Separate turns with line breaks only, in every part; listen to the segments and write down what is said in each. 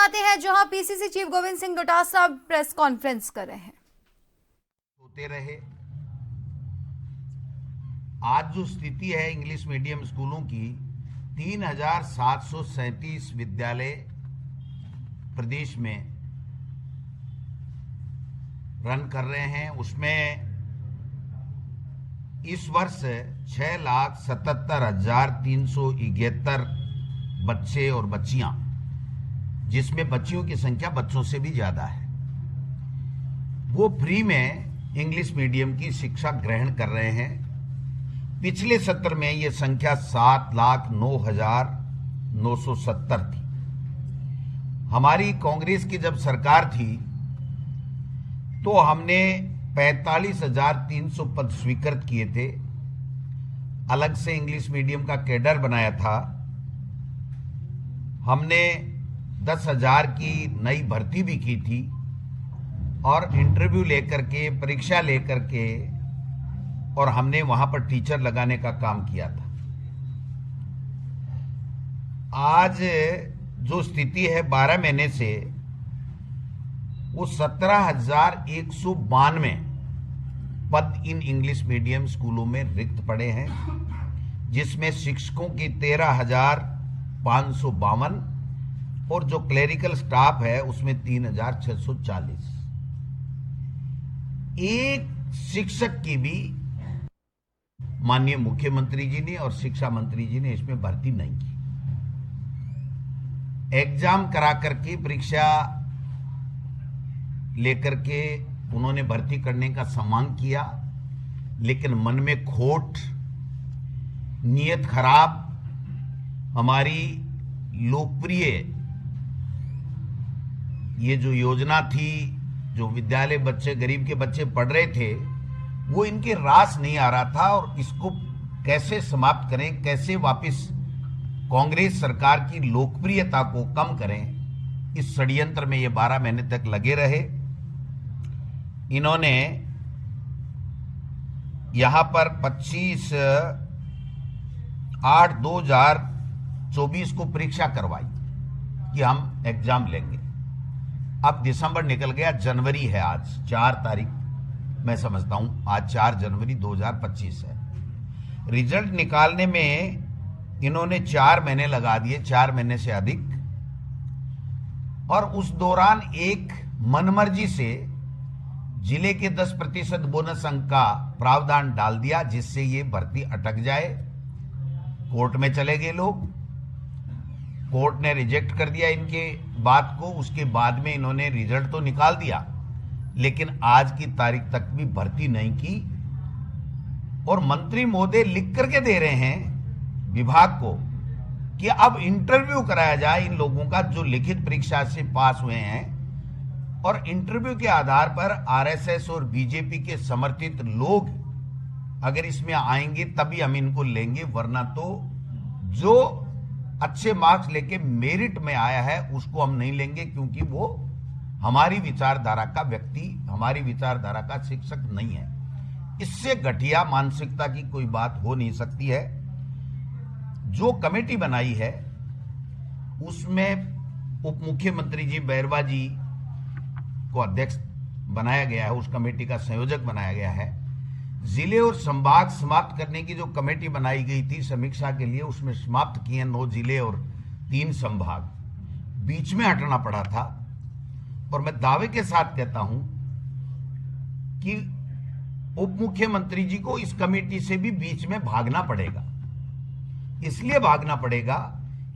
दिखाते हैं जहां PCC chief Govind Singh Dotasra press conference कर रहे हैं।
होते रहे। आज जो स्थिति है इंग्लिश मीडियम स्कूलों की, 3737 विद्यालय प्रदेश में रन कर रहे हैं। उसमें इस वर्ष 6,77,371 बच्चे और बच्चियां, जिसमें बच्चियों की संख्या बच्चों से भी ज्यादा है, वो फ्री में इंग्लिश मीडियम की शिक्षा ग्रहण कर रहे हैं। पिछले सत्र में ये संख्या 7,09,970 थी। हमारी कांग्रेस की जब सरकार थी तो हमने 45,300 पद स्वीकृत किए थे। अलग से इंग्लिश मीडियम का कैडर बनाया था। हमने 10,000 की नई भर्ती भी की थी और इंटरव्यू लेकर के, परीक्षा लेकर के, और हमने वहां पर टीचर लगाने का काम किया था। आज जो स्थिति है 12 महीने से, वो 17,192 पद इन इंग्लिश मीडियम स्कूलों में रिक्त पड़े हैं, जिसमें शिक्षकों की 13,552 और जो क्लेरिकल स्टाफ है उसमें 3,640। एक शिक्षक की भी माननीय मुख्यमंत्री जी ने और शिक्षा मंत्री जी ने इसमें भर्ती नहीं की। एग्जाम करा करके, परीक्षा लेकर के उन्होंने भर्ती करने का सम्मान किया, लेकिन मन में खोट, नीयत खराब। हमारी लोकप्रिय ये जो योजना थी, जो विद्यालय बच्चे, गरीब के बच्चे पढ़ रहे थे, वो इनके रास नहीं आ रहा था। और इसको कैसे समाप्त करें, कैसे वापस कांग्रेस सरकार की लोकप्रियता को कम करें, इस षड्यंत्र में ये 12 महीने तक लगे रहे। इन्होंने यहां पर 25/8/2024 को परीक्षा करवाई कि हम एग्जाम लेंगे। अब दिसंबर निकल गया, जनवरी है आज 4 तारीख, मैं समझता हूं आज 4 जनवरी 2025 है। रिजल्ट निकालने में इन्होंने 4 महीने लगा दिए, 4 महीने से अधिक। और उस दौरान एक मनमर्जी से जिले के 10% बोनस अंक का प्रावधान डाल दिया, जिससे ये भर्ती अटक जाए। कोर्ट में चले गए लोग, कोर्ट ने रिजेक्ट कर दिया इनके बात को। उसके बाद में इन्होंने रिजल्ट तो निकाल दिया, लेकिन आज की तारीख तक भी भर्ती नहीं की। और मंत्री महोदय लिख करके दे रहे हैं विभाग को कि अब इंटरव्यू कराया जाए इन लोगों का जो लिखित परीक्षा से पास हुए हैं, और इंटरव्यू के आधार पर आरएसएस और बीजेपी के समर्थित लोग अगर इसमें आएंगे तभी हम इनको लेंगे, वरना तो जो अच्छे मार्क्स लेके मेरिट में आया है उसको हम नहीं लेंगे, क्योंकि वो हमारी विचारधारा का व्यक्ति, हमारी विचारधारा का शिक्षक नहीं है। इससे घटिया मानसिकता की कोई बात हो नहीं सकती है। जो कमेटी बनाई है उसमें उप मुख्यमंत्री जी बैरवा जी को अध्यक्ष बनाया गया है, उस कमेटी का संयोजक बनाया गया है। जिले और संभाग समाप्त करने की जो कमेटी बनाई गई थी समीक्षा के लिए, उसमें समाप्त किए 9 जिले और 3 संभाग। बीच में हटना पड़ा था। और मैं दावे के साथ कहता हूं कि उप मुख्यमंत्री जी को इस कमेटी से भी बीच में भागना पड़ेगा। इसलिए भागना पड़ेगा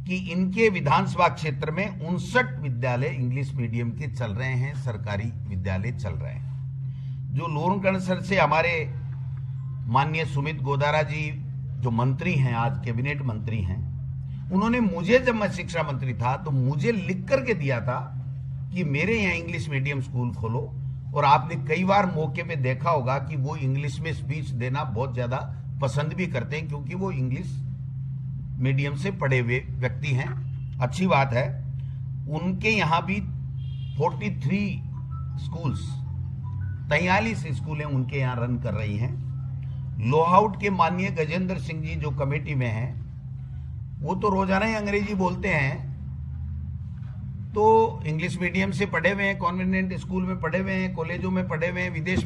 कि इनके विधानसभा क्षेत्र में 59 विद्यालय इंग्लिश मीडियम के चल रहे हैं, सरकारी विद्यालय चल रहे हैं। जो लोरकणसर से हमारे माननीय सुमित गोदारा जी जो मंत्री हैं, आज कैबिनेट मंत्री हैं, उन्होंने मुझे, जब मैं शिक्षा मंत्री था तो मुझे लिख करके दिया था कि मेरे यहाँ इंग्लिश मीडियम स्कूल खोलो। और आपने कई बार मौके पे देखा होगा कि वो इंग्लिश में स्पीच देना बहुत ज्यादा पसंद भी करते हैं, क्योंकि वो इंग्लिश मीडियम से पढ़े हुए व्यक्ति हैं। अच्छी बात है। उनके यहाँ भी 43 स्कूल्स, 43 स्कूलें उनके यहाँ रन कर रही हैं। लोहाउट के माननीय गजेंद्र सिंह जी जो कमेटी में हैं, वो तो रोजाना ही अंग्रेजी बोलते हैं, तो इंग्लिश मीडियम से पढ़े हुए हैं, कॉन्वेंट स्कूल में पढ़े हुए हैं, कॉलेजों में पढ़े हुए हैं, विदेश